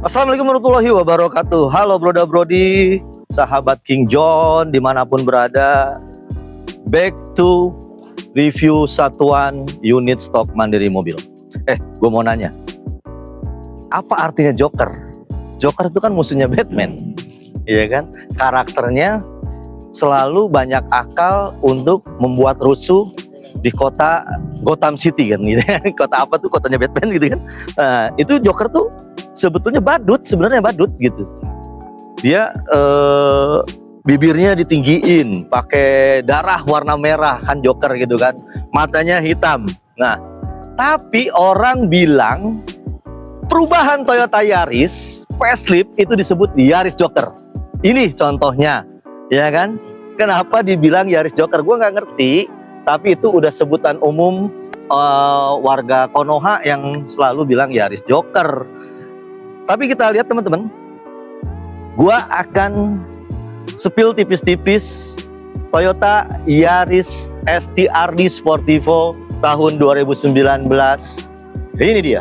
Assalamualaikum warahmatullahi wabarakatuh. Halo broda brodi, sahabat King John dimanapun berada. Back to review satuan unit stok Mandiri mobil. Gue mau nanya, apa artinya Joker? Joker itu kan musuhnya Batman, iya kan? Karakternya selalu banyak akal untuk membuat rusuh di kota Gotham City kan, gitu. Kota apa tuh? Kotanya Batman gitu kan? Nah, itu Joker tuh sebetulnya sebenarnya badut gitu. Dia bibirnya ditinggiin, pakai darah warna merah kan Joker gitu kan, matanya hitam. Nah, tapi orang bilang perubahan Toyota Yaris facelift itu disebut Yaris Joker. Ini contohnya, ya kan? Kenapa dibilang Yaris Joker? Gue nggak ngerti, tapi itu udah sebutan umum warga Konoha yang selalu bilang Yaris Joker. Tapi kita lihat teman-teman, gua akan spill tipis-tipis Toyota Yaris ST-RD Sportivo tahun 2019. Ini dia.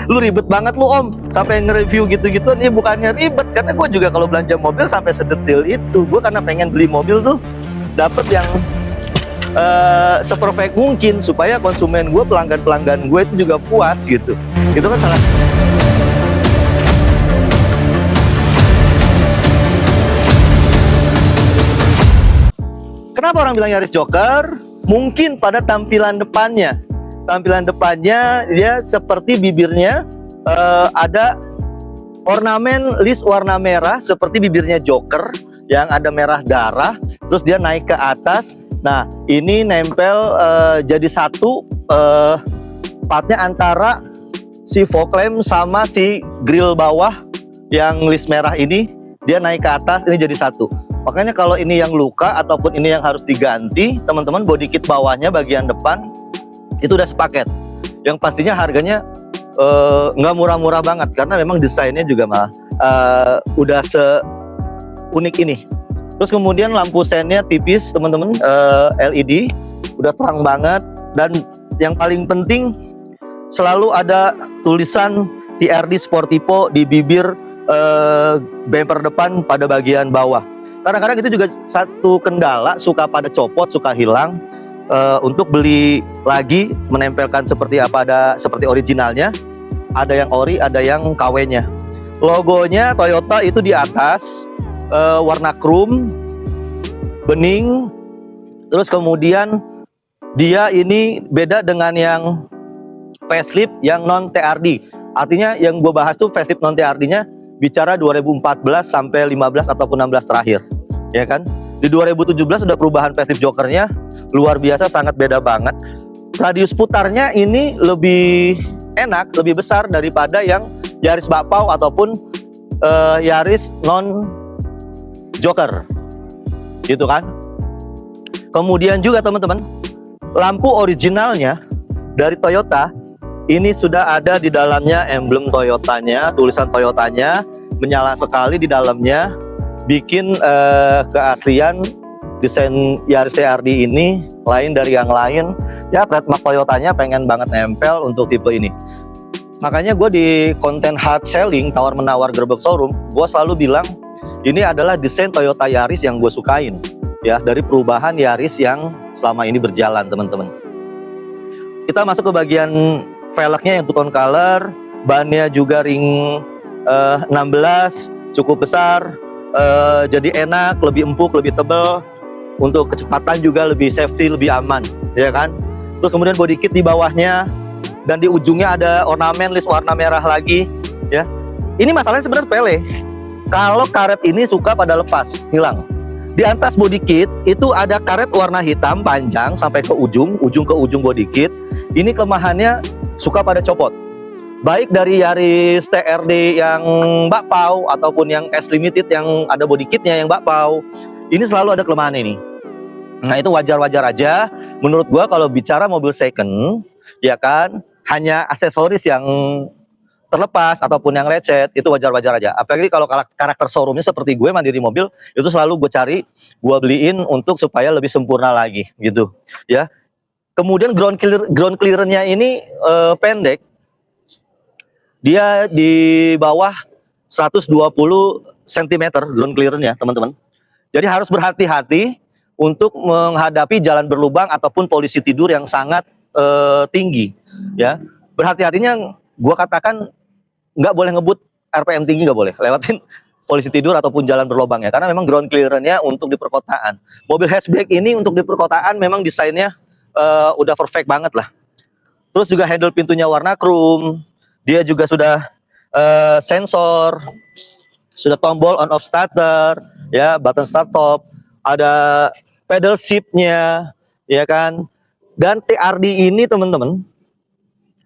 Lu ribet banget lu om, sampai nge-review gitu-gitu. Ini bukannya ribet, karena gue juga kalau belanja mobil sampai sedetil itu. Gue karena pengen beli mobil tuh dapet yang seperfect mungkin, supaya konsumen gue, pelanggan-pelanggan gue itu juga puas gitu. Itu kan sangat. Kenapa orang bilang Yaris Joker? Mungkin pada tampilan depannya. Tampilan depannya dia seperti bibirnya ada ornamen list warna merah seperti bibirnya Joker yang ada merah darah, terus dia naik ke atas. Nah, ini nempel jadi satu partnya antara si fog lamp sama si grill bawah yang list merah ini, dia naik ke atas, ini jadi satu. Makanya kalau ini yang luka ataupun ini yang harus diganti, teman-teman, body kit bawahnya bagian depan itu udah sepaket, yang pastinya harganya nggak murah-murah banget, karena memang desainnya juga malah udah seunik ini. Terus kemudian lampu sennya tipis teman-teman, LED, udah terang banget. Dan yang paling penting selalu ada tulisan TRD Sportivo di bibir bumper depan pada bagian bawah. Kadang-kadang itu juga satu kendala, suka pada copot, suka hilang. Untuk beli lagi menempelkan seperti apa, ada seperti originalnya, ada yang ori, ada yang KW-nya. Logonya Toyota itu di atas warna chrome bening. Terus kemudian dia ini beda dengan yang facelift yang non TRD. Artinya yang gue bahas tuh facelift non TRD-nya bicara 2014 sampai 15 ataupun 16 terakhir, ya kan? Di 2017 sudah perubahan facelift Jokernya luar biasa, sangat beda banget. Radius putarnya ini lebih enak, lebih besar daripada yang Yaris Bakpao ataupun Yaris non Joker, gitu kan. Kemudian juga teman-teman, lampu originalnya dari Toyota ini sudah ada di dalamnya emblem Toyotanya, tulisan Toyotanya menyala sekali di dalamnya, bikin keaslian desain Yaris TRD ini lain dari yang lain. Ya, trademark Toyotanya pengen banget nempel untuk tipe ini. Makanya gue di konten hard selling, tawar-menawar gerbek showroom, gue selalu bilang ini adalah desain Toyota Yaris yang gue sukain, ya, dari perubahan Yaris yang selama ini berjalan teman-teman. Kita masuk ke bagian velgnya yang two-tone color, bannya juga ring 16, cukup besar, jadi enak, lebih empuk, lebih tebal. Untuk kecepatan juga lebih safety, lebih aman, ya kan. Terus kemudian body kit di bawahnya, dan di ujungnya ada ornamen list warna merah lagi, ya. Ini masalahnya sebenarnya sepele. Kalau karet ini suka pada lepas, hilang. Di atas body kit itu ada karet warna hitam panjang sampai ke ujung ke ujung body kit. Ini kelemahannya suka pada copot. Baik dari Yaris TRD yang Bakpao ataupun yang S Limited yang ada body kitnya yang Bakpao, ini selalu ada kelemahan ini. Nah, itu wajar-wajar aja. Menurut gua kalau bicara mobil second, ya kan, hanya aksesoris yang terlepas ataupun yang lecet, itu wajar-wajar aja. Apalagi kalau karakter showroomnya seperti gue mandiri mobil, itu selalu gue cari, gue beliin untuk supaya lebih sempurna lagi gitu ya. Kemudian ground clearance-nya ini pendek, dia di bawah 120 cm ground clearance-nya teman-teman. Jadi harus berhati-hati untuk menghadapi jalan berlubang ataupun polisi tidur yang sangat tinggi ya. Berhati-hatinya gue katakan nggak boleh ngebut RPM tinggi, nggak boleh lewatin polisi tidur ataupun jalan berlubang ya, karena memang ground clearance-nya untuk di perkotaan. Mobil hatchback ini untuk di perkotaan memang desainnya udah perfect banget lah. Terus juga handle pintunya warna chrome, dia juga sudah sensor, sudah tombol on off starter ya, button start top, ada pedal shift-nya ya kan. Dan TRD ini teman-teman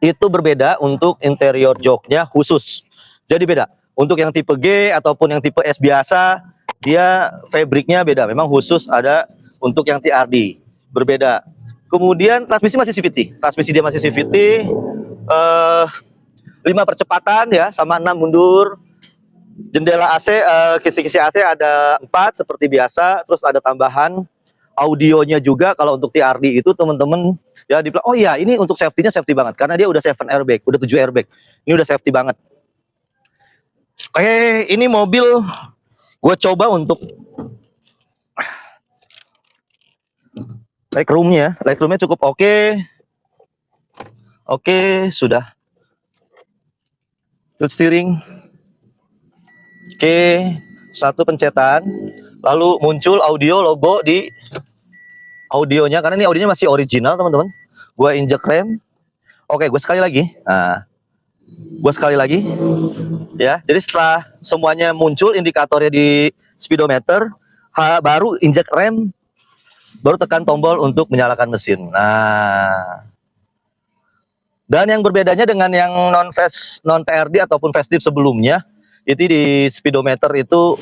itu berbeda untuk interior joknya khusus. Jadi beda. Untuk yang tipe G ataupun yang tipe S biasa, dia fabriknya beda. Memang khusus ada untuk yang TRD. Berbeda. Kemudian transmisi masih CVT. Transmisi dia masih CVT. 5 percepatan ya, sama 6 mundur. Jendela AC, kisi-kisi AC ada 4 seperti biasa. Terus ada tambahan audionya juga. Kalau untuk TRD itu teman-teman ya dibilang, oh iya ini untuk safety-nya safety banget karena dia udah 7 airbag, udah 7 airbag. Ini udah safety banget. Oke, ini mobil gue coba untuk Lightroom-nya cukup oke. Oke, sudah. Tilt steering. Oke, 1 pencetan. Lalu muncul audio logo di audionya, karena ini audionya masih original teman-teman. Gue injek rem. Oke, gue sekali lagi. Nah, gue sekali lagi. Ya, jadi setelah semuanya muncul indikatornya di speedometer, baru injek rem, baru tekan tombol untuk menyalakan mesin. Nah, dan yang berbedanya dengan yang non TRD ataupun facelift sebelumnya, itu di speedometer itu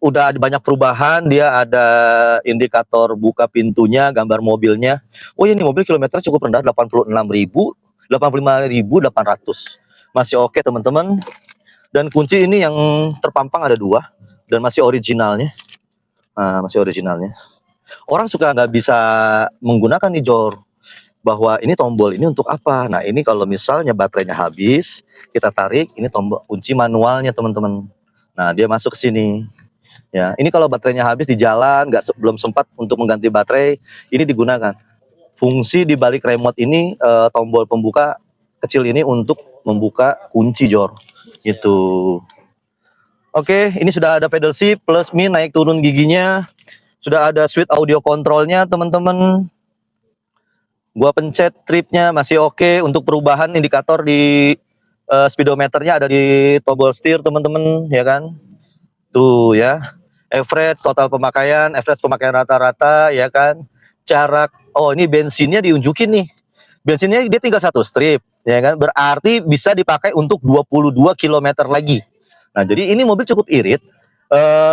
udah ada banyak perubahan. Dia ada indikator buka pintunya, gambar mobilnya. Oh ya, ini mobil kilometer cukup rendah, 85.800. Masih oke teman-teman. Dan kunci ini yang terpampang ada 2 dan masih originalnya. Nah, masih originalnya. Orang suka nggak bisa menggunakan nih Jor, bahwa ini tombol ini untuk apa. Nah, ini kalau misalnya baterainya habis, kita tarik, ini tombol kunci manualnya teman-teman. Nah, dia masuk ke sini. Ya, ini kalau baterainya habis di jalan, belum sempat untuk mengganti baterai, ini digunakan. Fungsi di balik remote ini, tombol pembuka kecil ini untuk membuka kunci Jor. Gitu. Oke, ini sudah ada pedal shift, plus min, naik turun giginya. Sudah ada switch audio controlnya teman-teman. Gua pencet tripnya masih oke. Untuk perubahan indikator di speedometernya ada di tombol setir teman-teman, ya kan. Tuh ya. Average total pemakaian, average pemakaian rata-rata, ya kan. Jarak, oh ini bensinnya diunjukin nih. Bensinnya dia tinggal 1 strip, ya kan. Berarti bisa dipakai untuk 22 km lagi. Nah, jadi ini mobil cukup irit.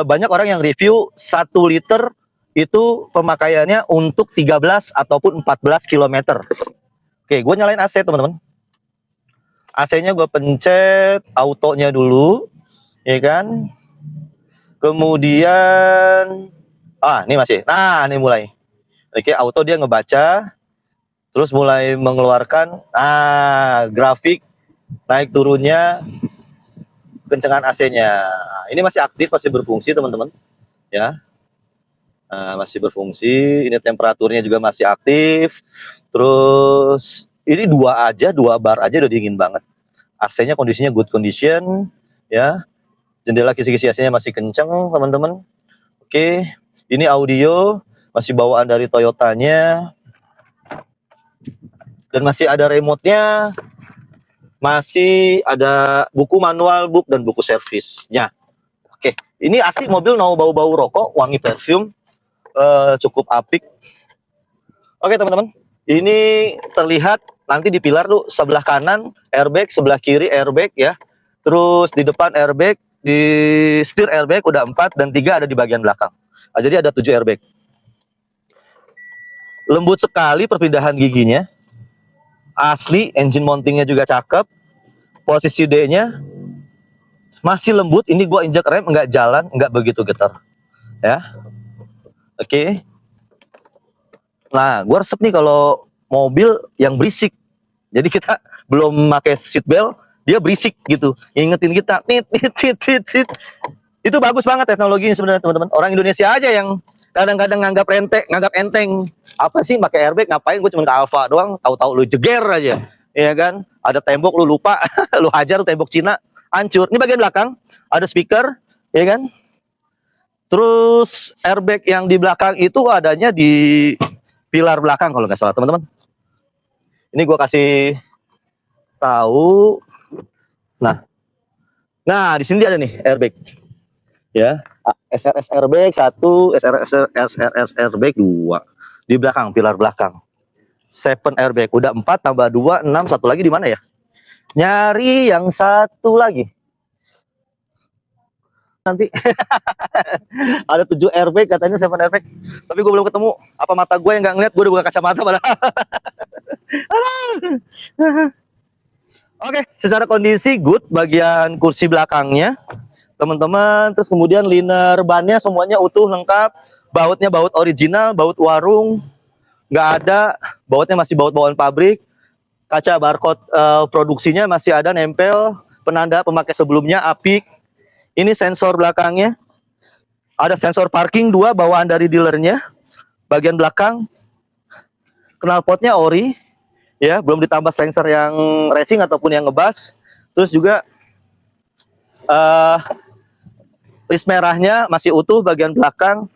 Banyak orang yang review 1 liter itu pemakaiannya untuk 13 ataupun 14 km. Oke, gue nyalain AC teman-teman. AC-nya gue pencet autonya dulu, ya kan. Kemudian, ini masih. Nah, ini mulai. Oke, auto dia ngebaca, terus mulai mengeluarkan, grafik naik turunnya, kencengan AC-nya. Ini masih aktif, masih berfungsi teman-teman, ya. Masih berfungsi. Ini temperaturnya juga masih aktif. Terus ini 2 bar aja udah dingin banget. AC-nya kondisinya good condition, ya. Jendela kisi-kisi AC-nya masih kenceng teman-teman. Oke, ini audio masih bawaan dari Toyotanya, dan masih ada remote-nya, masih ada buku manual book dan buku servisnya. Oke, ini asli mobil no bau-bau rokok, wangi perfume, cukup apik. Oke teman-teman, ini terlihat nanti di pilar tuh, sebelah kanan airbag, sebelah kiri airbag ya. Terus di depan airbag, di setir airbag udah 4 dan 3 ada di bagian belakang. Nah, jadi ada 7 airbag. Lembut sekali perpindahan giginya. Asli, engine mountingnya juga cakep. Posisi D-nya masih lembut. Ini gua injak rem, nggak jalan, nggak begitu getar. Ya, oke. Nah, gua resep nih kalau mobil yang berisik. Jadi kita belum pakai seat belt, dia berisik gitu, ngingetin kita, tit tit tit tit tit. Itu bagus banget teknologinya sebenarnya teman-teman. Orang Indonesia aja yang kadang-kadang nganggap enteng. Apa sih pakai airbag? Ngapain? Gue cuma ke Alfa doang. Tahu-tahu lu jeger aja, ya kan? Ada tembok lu lupa, lu hajar tembok Cina, hancur. Ini bagian belakang, ada speaker, ya kan? Terus airbag yang di belakang itu adanya di pilar belakang kalau nggak salah teman-teman. Ini gue kasih tahu. Nah, di sini ada nih airbag. Ya, SRS airbag 1, SRS airbag 2. Di belakang, pilar belakang. 7 airbag, udah 4 tambah 2, 6, satu lagi di mana ya? Nyari yang satu lagi. Nanti ada 7 airbag katanya 7 airbag. Tapi gue belum ketemu. Apa mata gue yang nggak ngeliat? Gue udah buka kacamata padahal. Oke, secara kondisi good bagian kursi belakangnya, teman-teman. Terus kemudian liner bannya semuanya utuh lengkap. Bautnya baut original, baut warung, nggak ada. Bautnya masih baut bawaan pabrik. Kaca barcode produksinya masih ada nempel. Penanda pemakai sebelumnya apik. Ini sensor belakangnya. Ada sensor parking 2 bawaan dari dealernya. Bagian belakang knalpotnya ori, ya, belum ditambah sensor yang racing ataupun yang ngebas. Terus juga list merahnya masih utuh bagian belakang.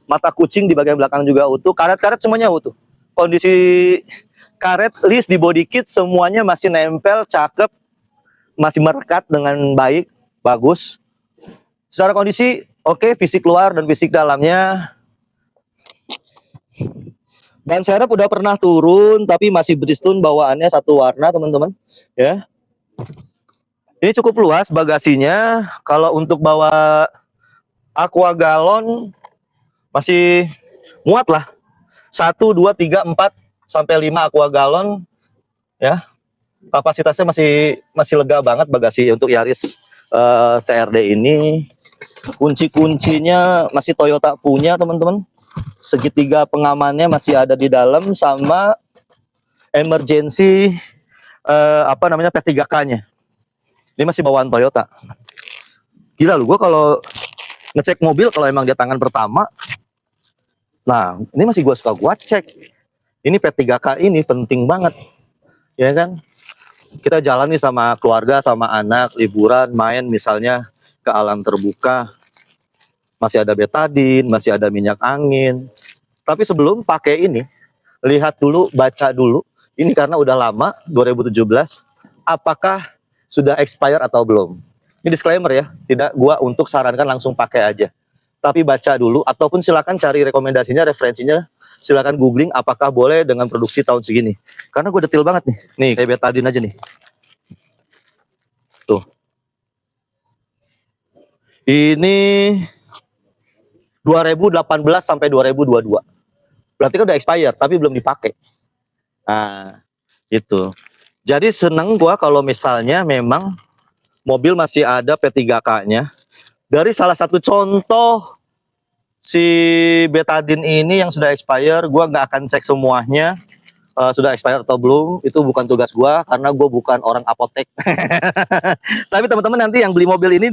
Mata kucing di bagian belakang juga utuh. Karet-karet semuanya utuh. Kondisi karet, list di body kit semuanya masih nempel, cakep, masih merekat dengan baik, bagus. Secara kondisi oke, fisik luar dan fisik dalamnya. Ban serep udah pernah turun, tapi masih Bridgestone bawaannya satu warna, teman-teman. Ya, ini cukup luas bagasinya. Kalau untuk bawa aqua galon masih muat lah. 1, 2, 3, 4 sampai 5 aqua galon. Ya, kapasitasnya masih lega banget bagasi untuk Yaris TRD ini. Kunci-kuncinya masih Toyota punya, teman-teman. Segitiga pengamannya masih ada di dalam, sama emergency P3K-nya. Ini masih bawaan Toyota. Gila lu, gue kalau ngecek mobil kalau emang dia tangan pertama. Nah, ini masih gue cek. Ini P3K ini penting banget, ya kan? Kita jalan nih sama keluarga, sama anak, liburan, main misalnya ke alam terbuka. Masih ada betadin, masih ada minyak angin. Tapi sebelum pakai ini, lihat dulu, baca dulu. Ini karena udah lama, 2017. Apakah sudah expired atau belum? Ini disclaimer ya, tidak gua untuk sarankan langsung pakai aja. Tapi baca dulu, ataupun silakan cari rekomendasinya, referensinya. Silakan googling apakah boleh dengan produksi tahun segini. Karena gue detail banget nih. Nih, kayak betadin aja nih. Tuh. Ini 2018 sampai 2022. Berarti kan udah expired, tapi belum dipakai. Nah, itu. Jadi seneng gua kalau misalnya memang mobil masih ada P3K-nya. Dari salah satu contoh si betadin ini yang sudah expire, gua nggak akan cek semuanya sudah expired atau belum. Itu bukan tugas gua karena gua bukan orang apotek. Tapi teman-teman nanti yang beli mobil ini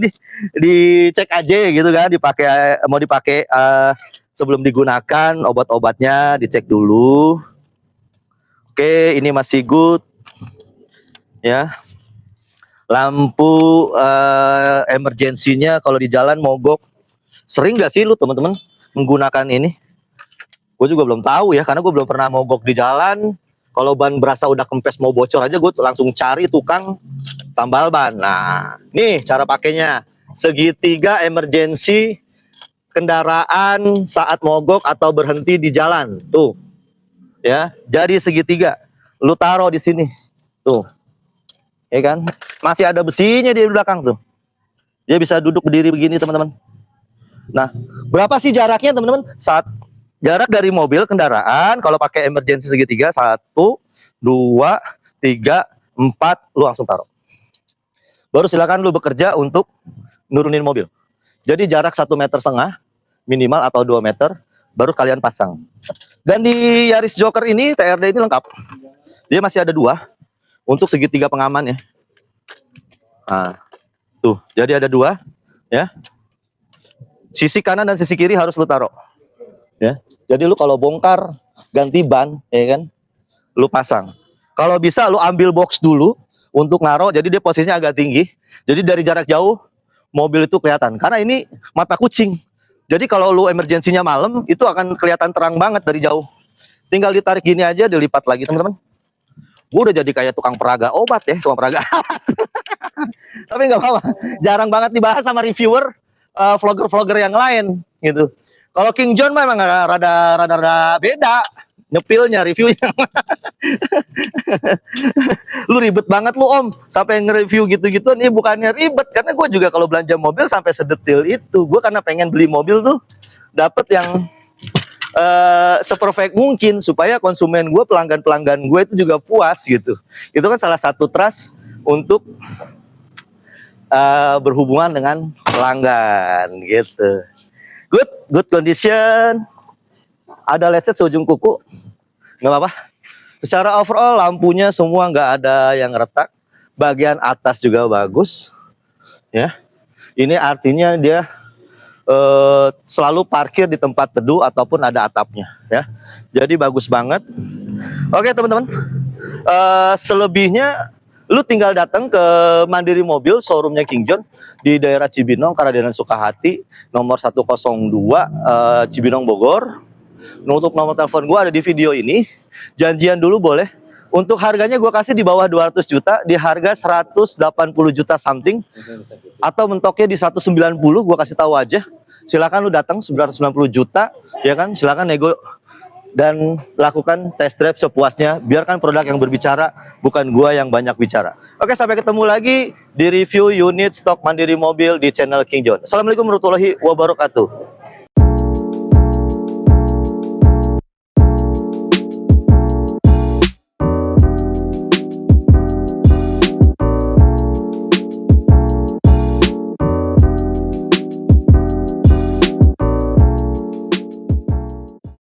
dicek aja gitu kan, mau dipakai sebelum digunakan, obat-obatnya dicek dulu. Oke, ini masih good. Ya. Lampu emergensinya kalau di jalan mogok. Sering nggak sih lu teman-teman menggunakan ini? Gue juga belum tahu ya, karena gue belum pernah mogok di jalan. Kalau ban berasa udah kempes mau bocor aja, gue langsung cari tukang tambal ban. Nah, nih cara pakainya. Segitiga emergency kendaraan saat mogok atau berhenti di jalan. Tuh. Ya, jadi segitiga. Lu taruh di sini. Tuh. Ya kan? Masih ada besinya di belakang tuh. Dia bisa duduk berdiri begini, teman-teman. Nah, berapa sih jaraknya, teman-teman? Jarak dari mobil kendaraan kalau pakai emergency segitiga 1, 2, 3, 4, lu langsung taruh. baru silakan lu bekerja untuk nurunin mobil. Jadi jarak 1,5 meter minimal atau 2 meter baru kalian pasang. Dan di Yaris Joker ini TRD ini lengkap. Dia masih ada 2 untuk segitiga pengaman ya. Nah, tuh, jadi ada 2 ya. Sisi kanan dan sisi kiri harus lu taruh. Ya. Jadi lu kalau bongkar ganti ban ya kan, lu pasang. Kalau bisa lu ambil box dulu untuk naruh, jadi dia posisinya agak tinggi. Jadi dari jarak jauh mobil itu kelihatan. Karena ini mata kucing. Jadi kalau lu emergensinya malam itu akan kelihatan terang banget dari jauh. Tinggal ditarik gini aja, dilipat lagi teman-teman. Gue udah jadi kayak tukang peraga obat ya, tukang peraga. Tapi nggak apa-apa. Jarang banget dibahas sama reviewer, vlogger-vlogger yang lain gitu. Kalau King John memang rada beda nyepilnya, reviewnya. Lu ribet banget lu Om, sampai nge-review gitu-gitu. Nih bukannya ribet, karena gue juga kalau belanja mobil sampai sedetil itu. Gue karena pengen beli mobil tuh dapet yang seperfect mungkin supaya konsumen gue, pelanggan-pelanggan gue itu juga puas gitu. Itu kan salah satu trust untuk berhubungan dengan pelanggan gitu. Good condition. Ada lecet seujung kuku, nggak apa-apa. Secara overall lampunya semua nggak ada yang retak. Bagian atas juga bagus, ya. Ini artinya dia selalu parkir di tempat teduh ataupun ada atapnya, ya. Jadi bagus banget. Oke teman-teman, selebihnya lu tinggal datang ke Mandiri Mobil, showroomnya King John di daerah Cibinong, Karadenan Sukahati, nomor 102 Cibinong Bogor. Untuk nomor telepon gue ada di video ini. Janjian dulu boleh. Untuk harganya gue kasih di bawah 200 juta, di harga 180 juta something, atau mentoknya di 190, gue kasih tahu aja. Silakan lu datang 990 juta, ya kan? Silakan nego dan lakukan test drive sepuasnya. Biarkan produk yang berbicara, bukan gua yang banyak bicara. Oke, sampai ketemu lagi di review unit stok Mandiri Mobil di channel King John. Assalamualaikum warahmatullahi wabarakatuh.